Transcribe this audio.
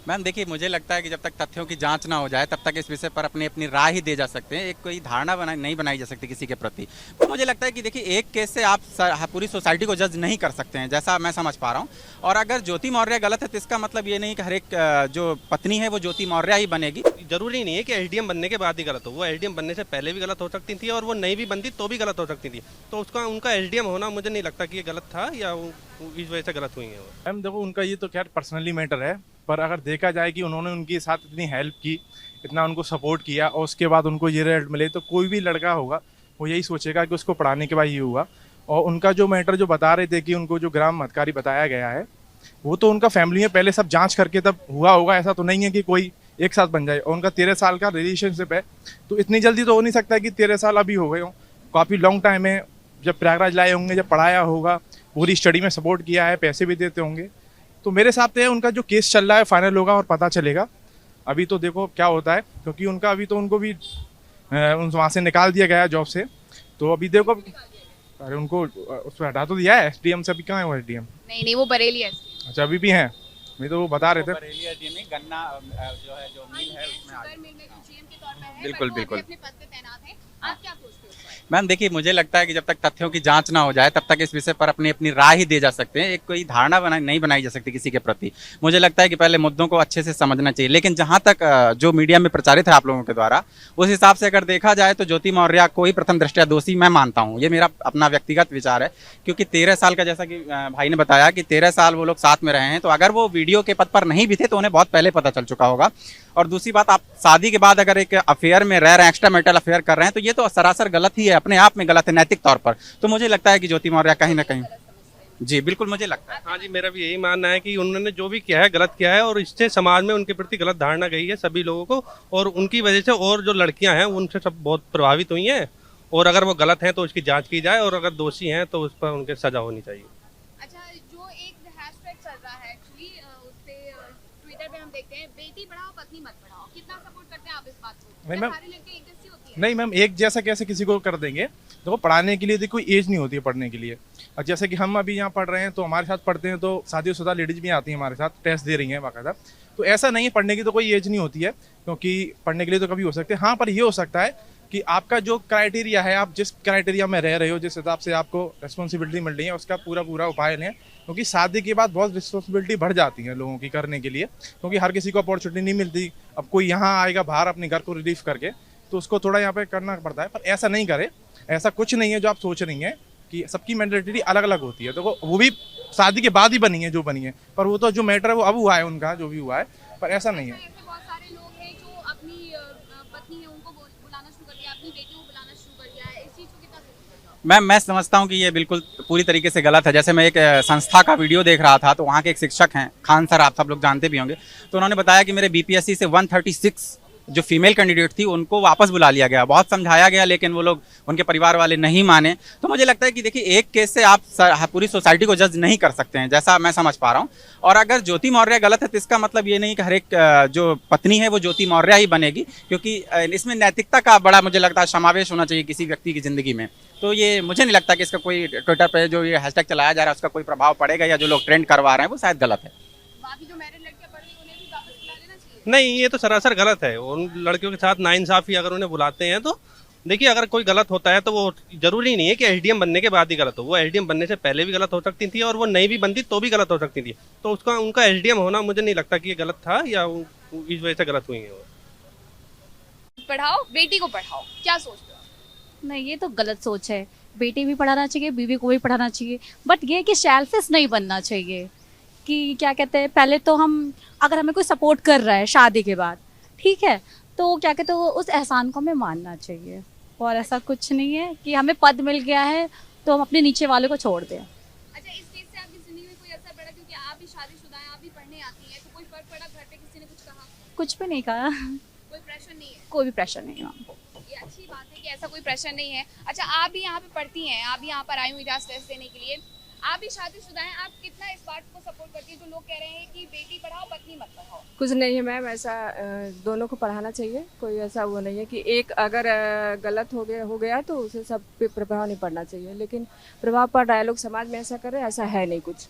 Ma'am देखिए, मुझे लगता है कि जब तक तथ्यों की जांच ना हो जाए तब तक इस विषय पर अपनी अपनी राय ही दे जा सकते हैं। एक कोई धारणा नहीं बनाई जा सकती किसी के प्रति। तो मुझे लगता है कि देखिए, एक केस से आप पूरी सोसाइटी को जज नहीं कर सकते हैं, जैसा मैं समझ पा रहा हूँ। और अगर ज्योति मौर्य गलत है तो इसका मतलब ये नहीं कि हर एक जो पत्नी है वो ज्योति मौर्य ही बनेगी। जरूरी नहीं है कि एसडीएम बनने के बाद ही गलत हो, वो एसडीएम बनने से पहले भी गलत हो सकती थी और वो नहीं भी बनती तो भी गलत हो सकती थी। तो उसका उनका एसडीएम होना मुझे नहीं लगता कि ये गलत था या इस वजह से गलत हुई है वो। मैम देखो, उनका ये तो खैर पर्सनली मैटर है, पर अगर देखा जाए कि उन्होंने उनके साथ इतनी हेल्प की, इतना उनको सपोर्ट किया और उसके बाद उनको ये रिजल्ट मिले, तो कोई भी लड़का होगा वो यही सोचेगा कि उसको पढ़ाने के बाद ये हुआ। और उनका जो मैटर जो बता रहे थे कि उनको जो ग्राम मतकारी बताया गया है, वो तो उनका फैमिली में पहले सब जांच करके तब हुआ होगा। ऐसा तो नहीं है कि कोई एक साथ बन जाए। और उनका 13 साल का रिलेशनशिप है, तो इतनी जल्दी तो हो नहीं सकता कि 13 साल अभी हो गए हों। काफ़ी लॉन्ग टाइम है। जब प्रयागराज लाए होंगे, जब पढ़ाया होगा, पूरी स्टडी में सपोर्ट किया है, पैसे भी देते होंगे। तो मेरे हिसाब से उनका जो केस चल रहा है फाइनल होगा और पता चलेगा। अभी तो देखो क्या होता है, क्योंकि उनका अभी तो उनको भी वहाँ से निकाल दिया गया है जॉब से। तो अभी देखो, अरे उनको उसमें हटा तो दिया है एसडीएम से। अभी कहाँ है वो एसडीएम? नहीं नहीं, वो बरेली है। अच्छा, अभी भी हैं? नहीं तो वो बता रहे थे। बरेली एसडीएम में गन्ना जो है, जो मिल है उसमें शुगर मिल में जीएम के तौर पे है, बिल्कुल, बट वो बिल्कुल। अपने पद पे तैनात है। आप क्या सोचते हो इस बारे में? मैम देखिए, मुझे लगता है कि जब तक तथ्यों की जांच ना हो जाए तब तक इस विषय पर अपनी अपनी राय ही दे जा सकते हैं। एक कोई धारणा नहीं बनाई जा सकती किसी के प्रति। मुझे लगता है कि पहले मुद्दों को अच्छे से समझना चाहिए। लेकिन जहां तक जो मीडिया में प्रचारित है आप लोगों के द्वारा, उस हिसाब से अगर देखा जाए तो ज्योति मौर्य को ही प्रथम दृष्टया दोषी मैं मानता हूँ। ये मेरा अपना व्यक्तिगत विचार है, क्योंकि 13 साल का, जैसा कि भाई ने बताया कि 13 साल वो लोग साथ में रहे हैं, तो अगर वो वीडियो के पद पर नहीं भी थे तो उन्हें बहुत पहले पता चल चुका होगा। और दूसरी बात, आप शादी के बाद अगर एक अफेयर में रह रहे हैं, एक्स्ट्रा मैरिटल अफेयर कर रहे हैं, तो ये तो सरासर गलत ही है, अपने आप में गलत है नैतिक तौर पर। तो मुझे लगता है कि ज्योति मौर्य कहीं ना कहीं, जी बिल्कुल मुझे लगता है। हाँ जी, मेरा भी यही मानना है कि उन्होंने जो भी किया है गलत किया है और इससे समाज में उनके प्रति गलत धारणा गई है सभी लोगों को। और उनकी वजह से और जो लड़कियां हैं उनसे सब बहुत प्रभावित हुई हैं। और अगर वो गलत हैं तो उसकी जांच की जाए और अगर दोषी हैं तो उस पर उनके सजा होनी चाहिए। अच्छा, जो एक हैशटैग चल रहा है एक्चुअली, उस पे ट्विटर पे हम देखते हैं, बेटी पढ़ाओ पत्नी मत पढ़ाओ। कितना सपोर्ट करते हैं आप इस बात को? नहीं क्या मैम, सारी लड़कियां एक जैसी होती है? नहीं मैम, एक जैसा कैसे किसी को कर देंगे? देखो, पढ़ाने के लिए देखो कोई एज नहीं होती है पढ़ने के लिए। और जैसे कि हम अभी यहाँ पढ़ रहे हैं, तो हमारे साथ पढ़ते हैं, तो शादीशुदा लेडीज भी आती हैं हमारे साथ, टेस्ट दे रही हैं बाकायदा। तो ऐसा नहीं है, पढ़ने की तो कोई एज नहीं होती है, क्योंकि पढ़ने के लिए तो कभी हो सकते हैं। हाँ, पर ये हो सकता है कि आपका जो क्राइटेरिया है, आप जिस क्राइटेरिया में रह रहे हो, जिस हिसाब से आपको रिस्पॉन्सिबिलिटी मिल रही है, उसका पूरा पूरा उपाय लें। क्योंकि शादी के बाद बहुत रिस्पॉन्सिबिलिटी बढ़ जाती है लोगों की करने के लिए, क्योंकि हर किसी को अपॉर्चुनिटी नहीं मिलती। अब कोई यहाँ आएगा बाहर अपने घर को रिलीव करके, तो उसको थोड़ा यहाँ पे करना पड़ता है। पर ऐसा नहीं करे, ऐसा कुछ नहीं है जो आप सोच रही हैं कि सबकी मेंटालिटी अलग अलग होती है। तो वो भी शादी के बाद ही बनी है जो बनी है, पर वो तो जो मैटर है वो अब हुआ है, उनका जो भी हुआ है, पर ऐसा नहीं है। ऐसे बहुत सारे लोग हैं जो अपनी पत्नी है उनको बुलाना शुरू कर दिया, अपनी बेटी को बुलाना शुरू कर दिया है। इस चीज को कितना सपोर्ट करते हो? मैं समझता हूँ कि ये बिल्कुल पूरी तरीके से गलत है। जैसे मैं एक संस्था का वीडियो देख रहा था, तो वहाँ के एक शिक्षक हैं, खान सर, आप सब लोग जानते भी होंगे। तो उन्होंने बताया कि मेरे बीपीएससी से 136 जो फीमेल कैंडिडेट थी उनको वापस बुला लिया गया। बहुत समझाया गया, लेकिन वो लोग, उनके परिवार वाले नहीं माने। तो मुझे लगता है कि देखिए, एक केस से आप पूरी सोसाइटी को जज नहीं कर सकते हैं, जैसा मैं समझ पा रहा हूँ। और अगर ज्योति मौर्य गलत है तो इसका मतलब ये नहीं कि हर एक जो पत्नी है वो ज्योति मौर्य ही बनेगी, क्योंकि इसमें नैतिकता का बड़ा, मुझे लगता है, समावेश होना चाहिए किसी व्यक्ति की जिंदगी में। तो ये मुझे नहीं लगता कि इसका कोई ट्विटर पे जो ये हैशटैग चलाया जा रहा है उसका कोई प्रभाव पड़ेगा, या जो लोग ट्रेंड करवा रहे हैं वो शायद गलत है। बाकी जो मैरिड लड़कियां पढ़ रही हैं उन्हें भी वापस बुला लेना चाहिए। नहीं, ये तो सरासर गलत है। उन लड़कियों के साथ नाइंसाफी अगर उन्हें बुलाते हैं तो देखिए, अगर कोई गलत होता है तो वो जरूरी नहीं है कि एसडीएम बनने के बाद ही गलत हो, वो एसडीएम बनने से पहले भी गलत हो सकती थी और वो नहीं भी बनती तो भी गलत हो सकती थी। तो उसका उनका एसडीएम होना मुझे नहीं लगता कि ये गलत था या इस वजह से गलत हुई है वो। पढ़ाओ बेटी को पढ़ाओ, क्या सोचते हो? नहीं, ये तो गलत सोच है। बेटी भी पढ़ाना चाहिए, बीवी को भी पढ़ाना चाहिए, बट ये कि सेल्फिश नहीं बनना चाहिए। कि क्या कहते हैं, पहले तो हम, अगर हमें कोई सपोर्ट कर रहा है शादी के बाद, ठीक है, तो क्या कहते हैं, उस एहसान को हमें मानना चाहिए। और ऐसा कुछ नहीं है कि हमें पद मिल गया है तो हम अपने नीचे वाले को छोड़ दें। अच्छा, इस चीज से आपकी जिंदगी में कोई असर पड़ा? क्योंकि आप भी शादीशुदा हैं, आप भी पढ़ने आती हैं, तो कोई फर्क पड़ा? घर पे किसी ने कुछ कहा? कुछ भी नहीं कहा। कोई प्रेशर नहीं है? कोई भी प्रेशर नहीं है मैम। ये अच्छी बात है कि ऐसा कोई प्रेशर नहीं है। अच्छा, आप भी यहाँ पे पढ़ती हैं, आप भी यहाँ पर आई हुई इजाज़त टेस्ट देने के लिए, आप भी शादीशुदा हैं, आप कितना इस बात को सपोर्ट करती हैं जो लोग कह रहे हैं कि बेटी पढ़ाओ पत्नी मत पढ़ाओ? कुछ नहीं है मैम, ऐसा दोनों को पढ़ाना चाहिए। कोई ऐसा वो नहीं है कि एक अगर गलत हो गया तो उसे सब पे प्रभाव नहीं पड़ना चाहिए, लेकिन प्रभाव पड़ रहा है, लोग समाज में ऐसा कर रहे हैं, ऐसा है नहीं कुछ।